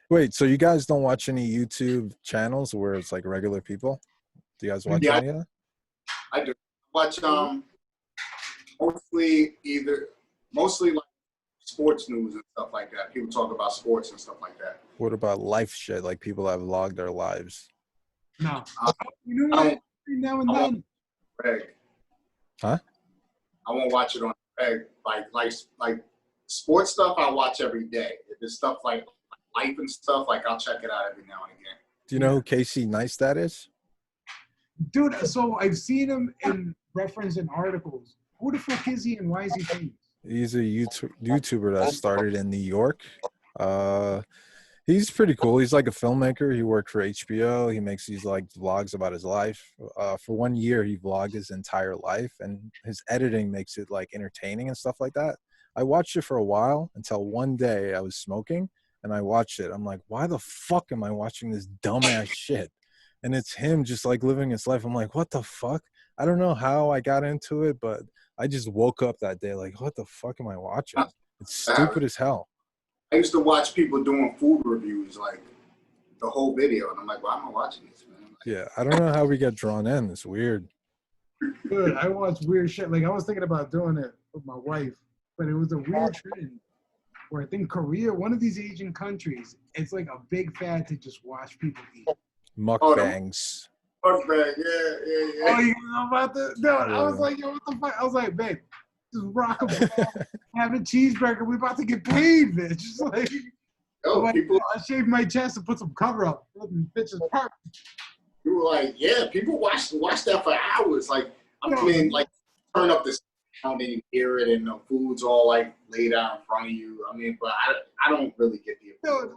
Wait, so you guys don't watch any YouTube channels where it's like regular people? Do you guys watch Yeah, any of that? I do watch mostly mostly like sports news and stuff like that. People talk about sports and stuff like that. What about life shit? Like people that vlog their lives? No. Uh, You know I what? don't, Every now and I won't then. Greg. Huh? I won't watch it on Greg. Like sports stuff, I watch every day. If it's stuff like life and stuff, like I'll check it out every now and again. Do you know who Casey Neistat is? Dude, so I've seen him in reference in articles. Who the fuck is he and why is he famous? He's a YouTuber that started in New York. He's pretty cool. He's like a filmmaker. He worked for HBO. He makes these like vlogs about his life. For 1 year, he vlogged his entire life, and his editing makes it like entertaining and stuff like that. I watched it for a while until one day I was smoking and I watched it. I'm like, why the fuck am I watching this dumbass shit? And it's him just like living his life. I'm like, what the fuck? I don't know how I got into it, but I just woke up that day like, what the fuck am I watching? It's stupid as hell. I used to watch people doing food reviews, like the whole video, and I'm like, why am I watching this, man? Like, Yeah, I don't know how we get drawn in. It's weird. Dude, I watch weird shit. Like I was thinking about doing it with my wife, but it was a weird trend where I think Korea, one of these Asian countries, it's like a big fad to just watch people eat. Mukbangs. fuck bag, yeah. Oh, you know about that? No, I was like, yo, what the fuck? I was like, babe, just rock a ball, have a cheeseburger. We about to get paid, bitch. It's like, Yo, like, people, I shaved my chest and put some cover up. Bitches park. you were like, yeah, people watch that for hours. Like, I mean, like, turn up the sound and you hear it, and the food's all like laid out in front of you. I mean, but I don't really get the No,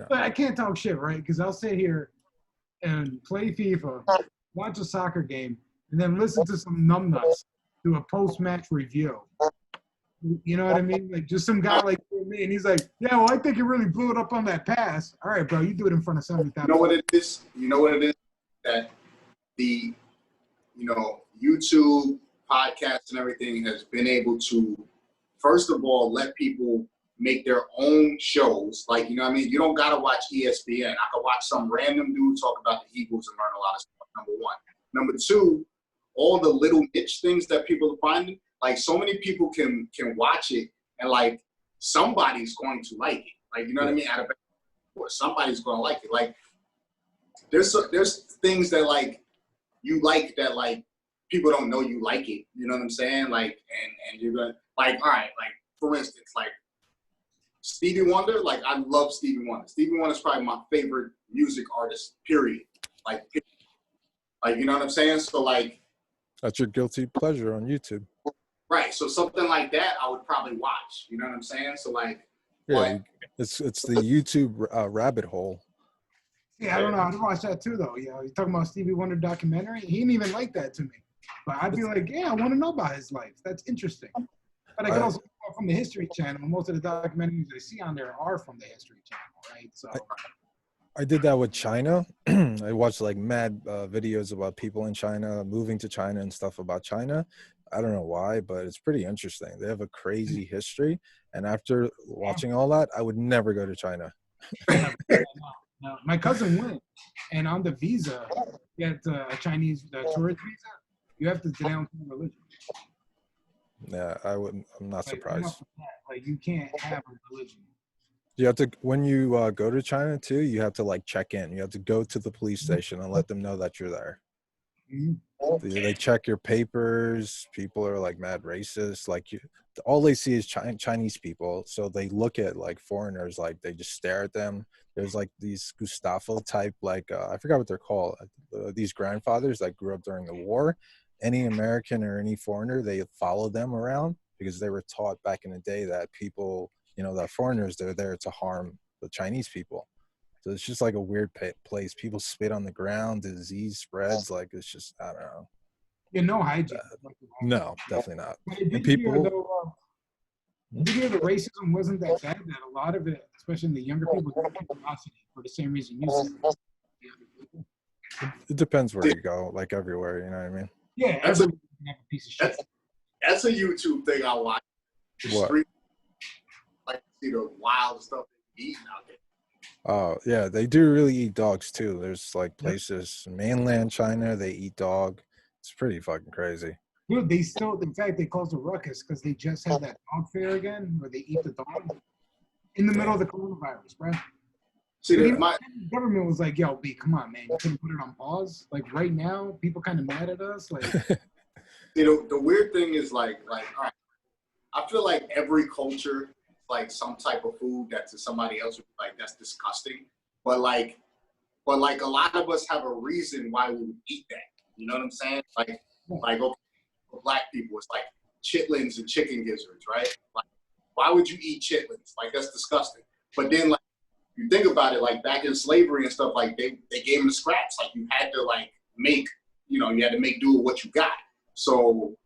but I can't talk shit, right? Because I'll sit here and play FIFA, watch a soccer game, and then listen to some numbnuts do a post-match review. You know what I mean? Like just some guy like me, and he's like, "Yeah, well, I think you really blew it up on that pass." All right, bro, you do it in front of 70,000. You know what it is? You know what it is? That the, YouTube, podcasts, and everything has been able to, first of all, let people make their own shows. Like, you know what I mean? You don't got to watch ESPN. I could watch some random dude talk about the Eagles and learn a lot of stuff, number one. Number two, all the little niche things that people are finding, like so many people can watch it and like somebody's going to like it. Like, you know what I mean? Out of somebody's going to like it. Like there's things that like you like that like people don't know you like it. You know what I'm saying? Like and you're gonna like, all right, like for instance, like Stevie Wonder, like I love Stevie Wonder. Stevie Wonder is probably my favorite music artist, period. Like you know what I'm saying? So like That's your guilty pleasure on YouTube. right. So something like that I would probably watch. You know what I'm saying? So like Yeah, it's the YouTube rabbit hole. Yeah, I don't know. I'd watch that too, though. You know, you're talking about Stevie Wonder documentary. He didn't even like that to me. But I'd be like, yeah, I want to know about his life. That's interesting. But I can also go from the History Channel. Most of the documentaries I see on there are from the History Channel, right? So I did that with China. I watched like mad videos about people in China, moving to China and stuff about China. I don't know why, but it's pretty interesting. They have a crazy history. And after watching all that, I would never go to China. no. My cousin went, and on the visa, get a Chinese tourist visa, you have to denounce religion. Yeah, I wouldn't. I'm not surprised. Like you can't have a religion. You have to, when you go to China too, you have to like check in. You have to go to the police station and let them know that you're there. They check your papers. People are like mad racist. Like all they see is Chinese people. So they look at like foreigners, like they just stare at them. There's like these Gustavo type, like I forgot what they're called. These grandfathers that grew up during the war. Any American or any foreigner, they follow them around because they were taught back in the day that people, that foreigners, they're there to harm the Chinese people. So it's just like a weird place. People spit on the ground, disease spreads. Like it's just, I don't know. No hygiene. No, definitely not. But I did hear, though, the racism wasn't that bad. That a lot of it, especially in the younger people, curiosity for the same reason you said. It depends where you go, like everywhere. You know what I mean? Yeah, everyone can have a piece of shit. That's a YouTube thing I watch. What? Like see the wild stuff they eating out there. Oh, yeah, they do really eat dogs too. There's like places in mainland China, they eat dog. It's pretty fucking crazy. Dude, they still, in fact, they caused a ruckus because they just had that dog fair again where they eat the dog in the middle of the coronavirus, bro. See, But that even my the government was like, yo, B, come on, man. You couldn't put it on pause. Like right now, people kind of mad at us. Like, the weird thing is like all right, I feel like every culture like some type of food that to somebody else would be like that's disgusting. But a lot of us have a reason why we would eat that. You know what I'm saying? Like okay, for black people, it's like chitlins and chicken gizzards, right? Like, why would you eat chitlins? Like that's disgusting. But then like you think about it, like back in slavery and stuff, like they gave them the scraps. Like you had to like make, you had to make do with what you got. So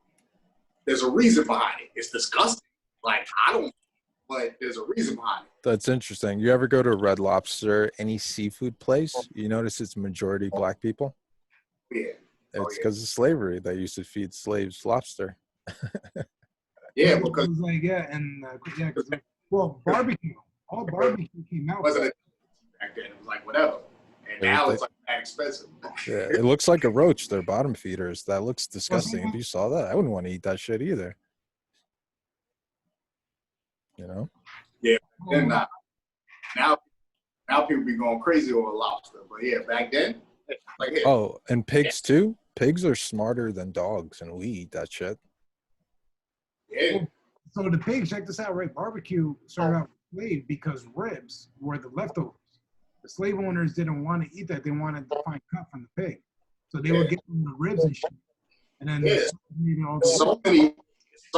there's a reason behind it. It's disgusting. Like I don't, but there's a reason behind it. That's interesting. You ever go to Red Lobster, any seafood place? You notice it's majority black people? Yeah. It's because of slavery. They used to feed slaves lobster. Yeah, it because was like, because well, barbecue, all barbecue came out. it wasn't back then. It was like whatever. And now it's like that expensive. Yeah, it looks like a roach. They're bottom feeders. That looks disgusting. If you saw that, I wouldn't want to eat that shit either. Yeah. Then now people be going crazy over lobster. But yeah, back then, like yeah. Oh, and pigs too. Pigs are smarter than dogs, and we eat that shit. Yeah. So the pigs, check this out, right? Barbecue started out with slave because ribs were the leftovers. The slave owners didn't want to eat that. They wanted to find cut from the pig. So they would get them the ribs and shit. And then so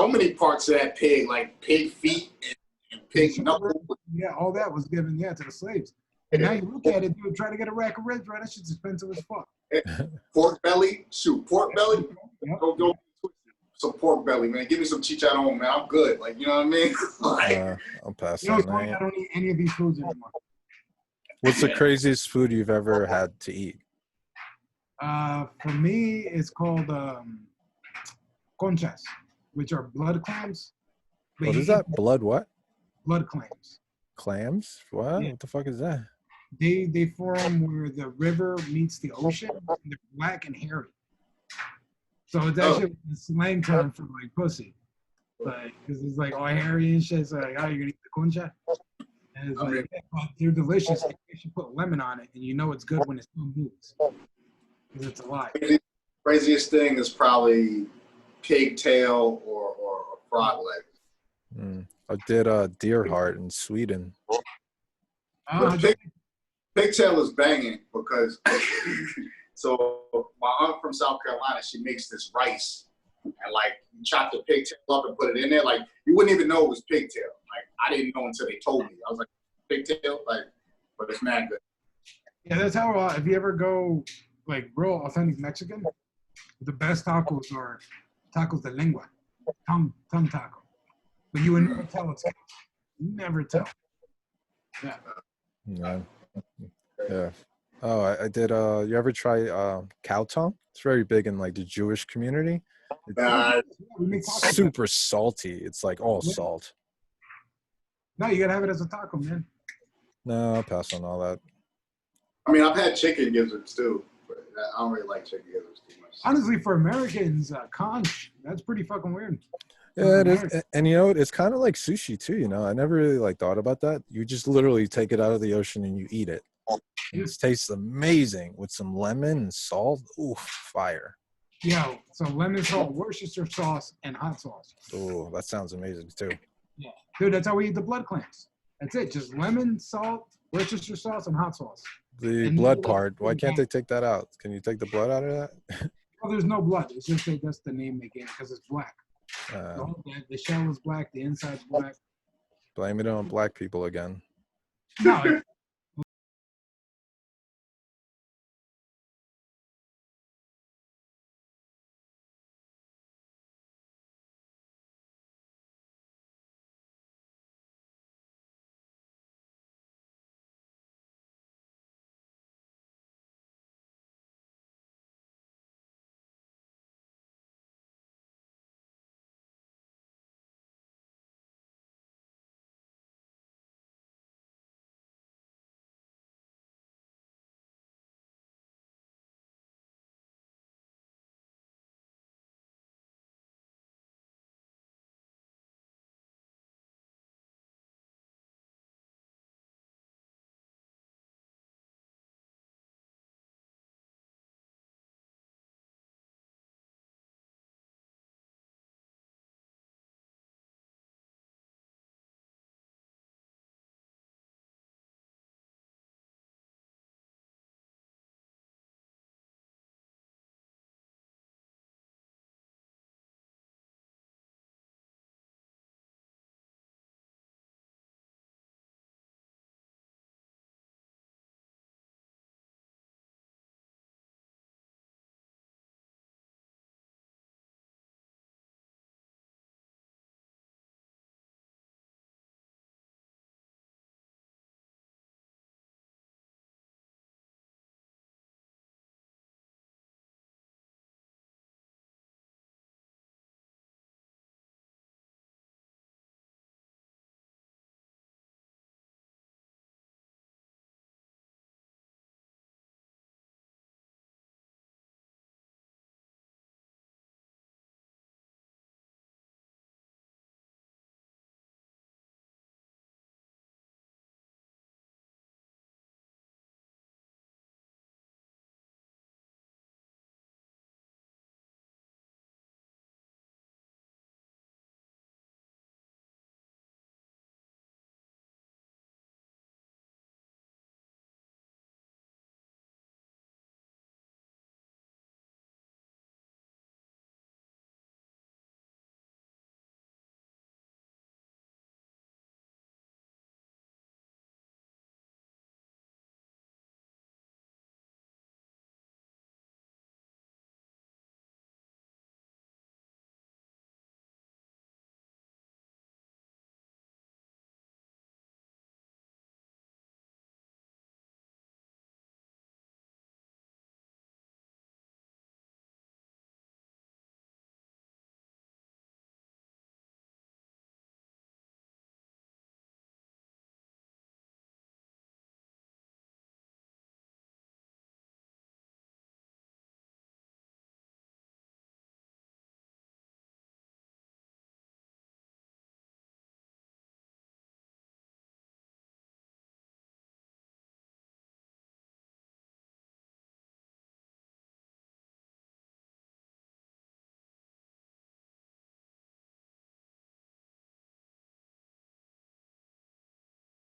many parts of that pig, like pig feet and pig knuckles. Yeah, all that was given to the slaves. And now you look at it, dude, try to get a rack of ribs, right? That shit's expensive as fuck. Pork belly, pork belly. Yep. Go some pork belly, man. Give me some chicharron, man. I'm good. Like, you know what I mean? Like, I'll pass on that. I don't eat any of these foods anymore. What's the craziest food you've ever had to eat? For me, it's called conchas, which are blood clams. What is that? Blood what? Blood clams. Clams? What? Yeah. What the fuck is that? They form where the river meets the ocean, and they're black and hairy. So it's actually a slang term for like pussy, like because it's like all hairy and shit. So like, oh, you're gonna eat the concha? And it's like, but they're delicious. You should put lemon on it, and you know it's good when it still moves, because it's alive. Craziest thing is probably pigtail or frog leg. I did deer heart in Sweden. Pigtail is banging because so my aunt from South Carolina, she makes this rice and like you chop the pigtail up and put it in there. Like you wouldn't even know it was pigtail. Like I didn't know until they told me. I was like, pigtail, like, but it's mad good. Yeah, that's how. If you ever go like real authentic Mexican, the best tacos are tacos de lengua, tongue taco. But you would never tell it's. You never tell. Yeah. No. Yeah. Oh, I did. You ever try cow tongue? It's very big in like the Jewish community. It's super salty. It's like all salt. No, you gotta have it as a taco, man. No, I'll pass on all that. I mean, I've had chicken gizzards too, but I don't really like chicken gizzards too much. Honestly, for Americans, conch, that's pretty fucking weird. Yeah, it is. And it's kind of like sushi too, I never really like thought about that. You just literally take it out of the ocean and you eat it. It tastes amazing with some lemon and salt. Ooh, fire. Yeah, so lemon salt, Worcestershire sauce, and hot sauce. Oh, that sounds amazing too. Yeah, dude, that's how we eat the blood clams. That's it, just lemon, salt, Worcestershire sauce, and hot sauce. The blood part, why can't they take that out? Can you take the blood out of that? Well, there's no blood. It's just that's the name they gave because it's black. The shell is black, the inside's black. Blame it on black people again. No,